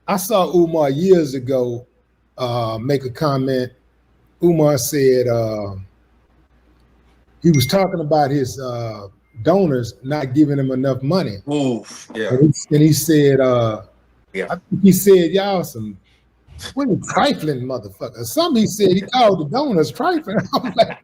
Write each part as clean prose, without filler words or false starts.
I saw Umar years ago make a comment. Umar said he was talking about his donors not giving him enough money. Oof, yeah. And he said, Yeah. I think he said, y'all some really trifling motherfuckers. Some he said he called the donors trifling. I'm like,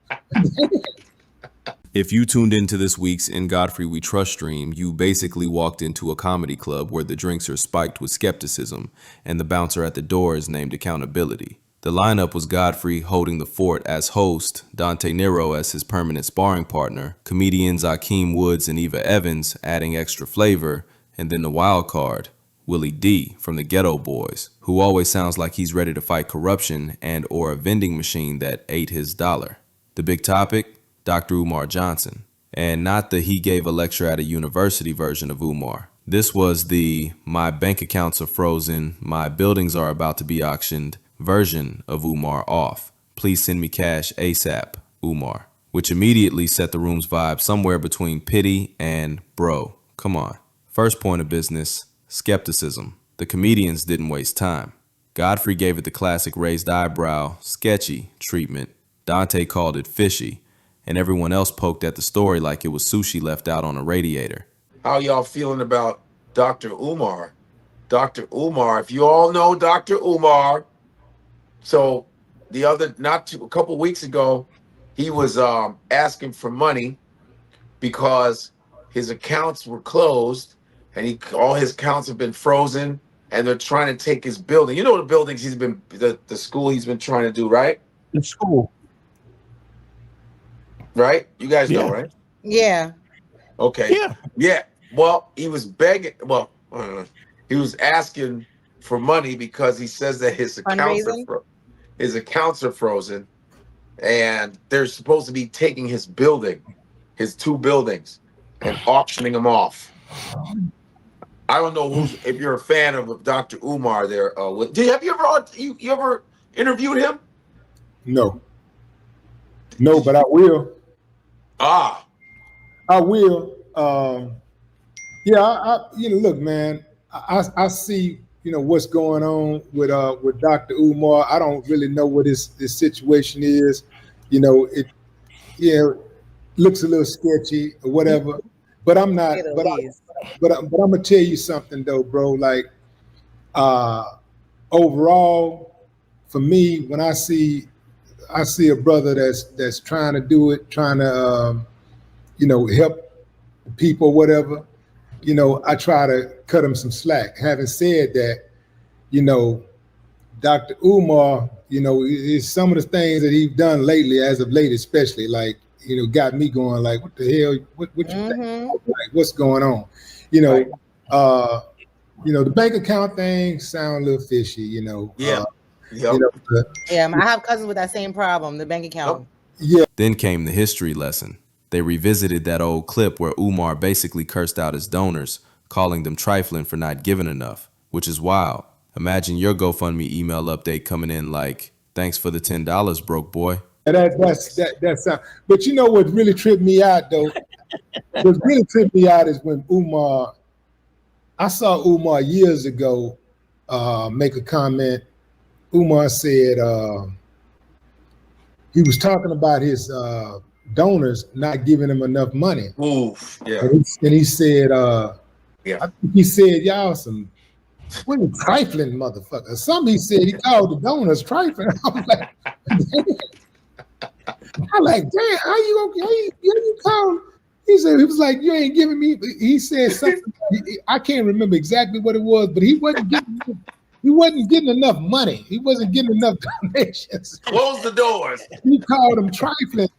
If you tuned into this week's In Godfrey We Trust stream, you basically walked into a comedy club where the drinks are spiked with skepticism and the bouncer at the door is named accountability. The lineup was Godfrey holding the fort as host, Dante Nero as his permanent sparring partner, comedians Akeem Woods and Eva Evans adding extra flavor, and then the wild card, Willie D from the Ghetto Boys, who always sounds like he's ready to fight corruption and or a vending machine that ate his dollar. The big topic? Dr. Umar Johnson, and not the he gave a lecture at a university version of Umar. This was the my bank accounts are frozen, my buildings are about to be auctioned version of Umar off. Please send me cash ASAP, Umar, which immediately set the room's vibe somewhere between pity and bro, come on. First point of business, skepticism. The comedians didn't waste time. Godfrey gave it the classic raised eyebrow, sketchy treatment. Dante called it fishy. And everyone else poked at the story like it was sushi left out on a radiator. How y'all feeling about Dr. Umar? Dr. Umar, if you all know Dr. Umar, so a couple weeks ago, he was asking for money because his accounts were closed and all his accounts have been frozen and they're trying to take his building. You know the buildings the school he's been trying to do, right? The school. Right? You guys know, right? Yeah. Okay. Yeah. Well, he was begging. Well, he was asking for money because he says that his accounts are frozen, and they're supposed to be taking his building, his 2 buildings, and auctioning them off. I don't know if you're a fan of Dr. Umar. There, have you ever interviewed him? no, but I will. I will. Look, man, I see, what's going on with Dr. Umar. I don't really know what his situation is. It looks a little sketchy or whatever. But I'm not. But I'm gonna tell you something though, bro. Like, overall, for me, when I see a brother that's trying to do it, trying to help people, whatever, I try to cut him some slack. Having said that, Dr. Umar, is some of the things that he's done lately, as of late, especially, like, got me going like, what the hell, what you think? Like, what's going on? The bank account thing sound a little fishy, Yeah. I have cousins with that same problem, the bank account. Then came the history lesson. They revisited that old clip where Umar basically cursed out his donors, calling them trifling for not giving enough, which is wild. Imagine your GoFundMe email update coming in like, thanks for the $10, broke boy. That's but you know what really tripped me out though? What really tripped me out is when I saw Umar years ago make a comment. Umar said he was talking about his donors not giving him enough money. Oof, yeah. And he said, I think he said, y'all some really trifling motherfuckers. Some he said he called the donors trifling. I'm like, damn, how you call? He said, he was like, you ain't giving me. He said something. I can't remember exactly what it was, but he wasn't getting enough money. He wasn't getting enough donations. Close the doors. He called them trifling,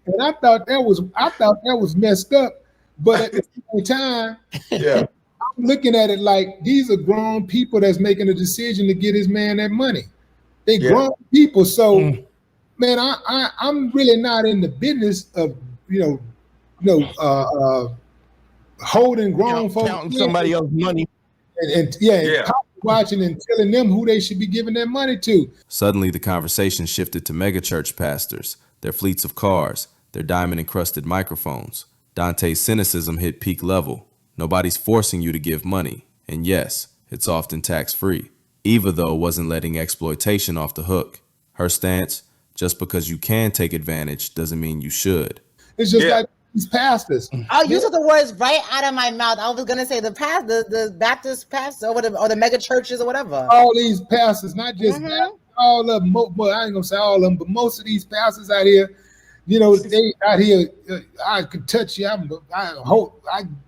and I thought that was messed up. But at the same time, I'm looking at it like these are grown people that's making a decision to get his man that money. They grown people, so man, I'm really not in the business of holding grown folks, counting somebody else's money, and watching and telling them who they should be giving their money to. Suddenly, the conversation shifted to megachurch pastors, their fleets of cars, their diamond-encrusted microphones. Dante's cynicism hit peak level. Nobody's forcing you to give money, and yes, it's often tax-free. Eva, though, wasn't letting exploitation off the hook. Her stance, just because you can take advantage doesn't mean you should. It's just like these pastors. Oh, you took the words right out of my mouth. I was gonna say the Baptist pastor or the mega churches or whatever. All these pastors, not just all of them. Well, I ain't gonna say all of them, but most of these pastors out here, they out here. I could touch you. I hope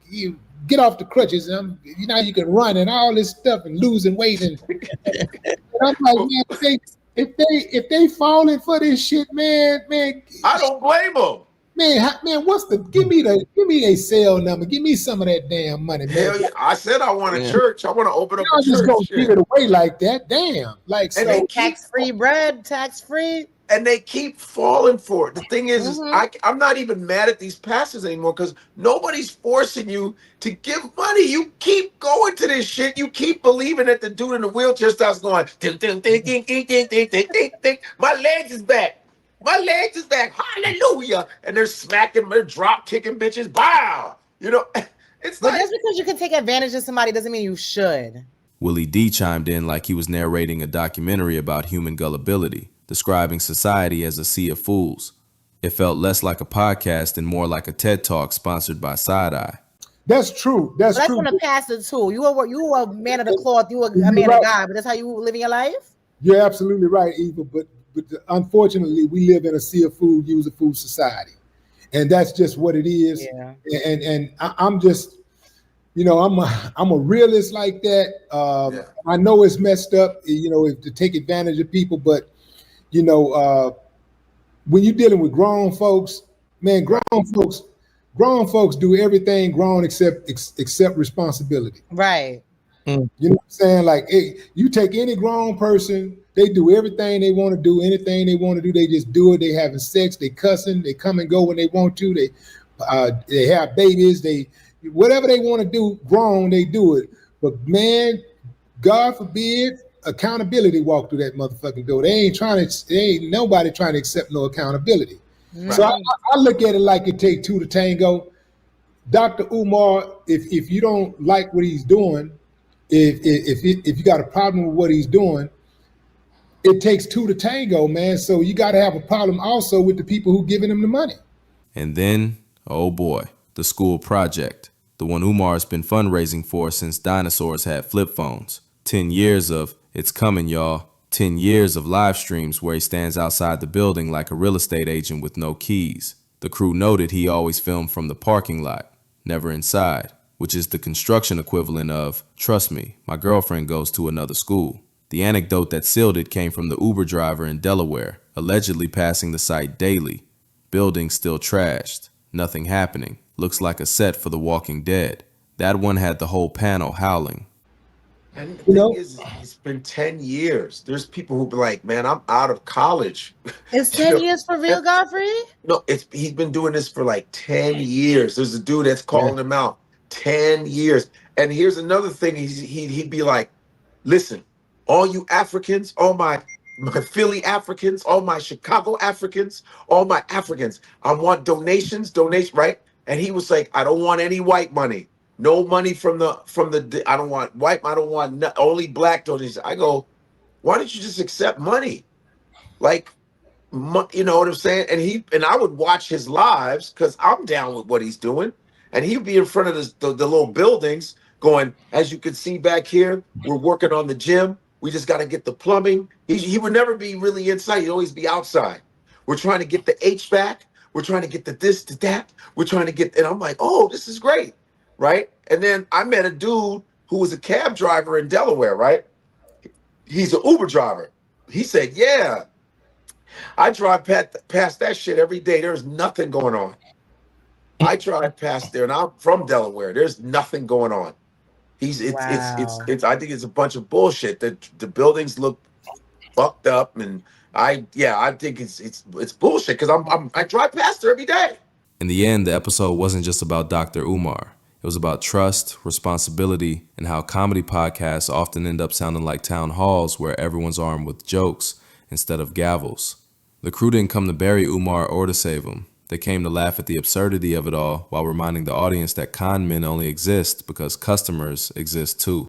you get off the crutches. And you can run and all this stuff and losing weight and I'm like, man, if they falling for this shit, man, I don't blame them. Man, give me a cell number. Give me some of that damn money, man. Hell yeah. I said I want a church. I want to open up a church. Just gonna give it away like that. Damn. Like, and so tax-free bread, tax-free. And they keep falling for it. The thing is I'm not even mad at these pastors anymore because nobody's forcing you to give money. You keep going to this shit. You keep believing that the dude in the wheelchair starts going, ding, ding, ding, ding, ding, ding, ding, ding, ding, ding. My legs is back. My legs is back. Hallelujah. And they're smacking, they're drop kicking bitches. Bow. It's but just because you can take advantage of somebody doesn't mean you should. Willie D chimed in like he was narrating a documentary about human gullibility, describing society as a sea of fools. It felt less like a podcast and more like a TED Talk sponsored by Side Eye. That's true. That's true. That's from the pastor too. You were a man of the cloth. You were a man of God, but that's how you living your life? You're absolutely right, Eva. But unfortunately, we live in a sea of food, use of food society. And that's just what it is. Yeah. And I'm just, I'm a realist like that. I know it's messed up, to take advantage of people, but when you're dealing with grown folks, man, grown folks do everything grown except responsibility. Right. You know what I'm saying? Like, you take any grown person, they do everything they want to do, anything they want to do, they just do it. They having sex, they cussing, they come and go when they want to, they have babies, they whatever they want to do, grown, they do it. But man, God forbid, accountability walk through that motherfucking door. They ain't nobody trying to accept no accountability. Right. So I look at it like it takes two to tango. Dr. Umar, if you don't like what he's doing, if you got a problem with what he's doing, it takes two to tango, man. So you got to have a problem also with the people who giving him the money. And then, oh boy, the school project, the one Umar's been fundraising for since dinosaurs had flip phones. 10 years of, it's coming, y'all. 10 years of live streams where he stands outside the building like a real estate agent with no keys. The crew noted he always filmed from the parking lot, never inside, which is the construction equivalent of, trust me, my girlfriend goes to another school. The anecdote that sealed it came from the Uber driver in Delaware, allegedly passing the site daily. Building still trashed, nothing happening. Looks like a set for The Walking Dead. That one had the whole panel howling. And the thing is, it's been 10 years. There's people who be like, man, I'm out of college. It's 10 years for real, Godfrey? No, he's been doing this for like 10 years. There's a dude that's calling him out. 10 years. And here's another thing. He'd be like, listen, all you Africans, all my Philly Africans, all my Chicago Africans, all my Africans, I want donations, right? And he was like, I don't want any white money. No money from the I don't want white, I don't want only black donations. I go, why don't you just accept money? Like, you know what I'm saying? And I would watch his lives because I'm down with what he's doing. And he'd be in front of the little buildings going, as you can see back here, we're working on the gym. We just got to get the plumbing. He would never be really inside. He'd always be outside. We're trying to get the HVAC. We're trying to get the this, the that. We're trying to get, and I'm like, oh, this is great, right? And then I met a dude who was a cab driver in Delaware, right? He's an Uber driver. He said, yeah, I drive past that shit every day. There's nothing going on. I drive past there, and I'm from Delaware. There's nothing going on. It's I think it's a bunch of bullshit. The buildings look fucked up, and I think it's bullshit because I drive past there every day. In the end, the episode wasn't just about Dr. Umar. It was about trust, responsibility, and how comedy podcasts often end up sounding like town halls where everyone's armed with jokes instead of gavels. The crew didn't come to bury Umar or to save him. They came to laugh at the absurdity of it all while reminding the audience that con men only exist because customers exist too.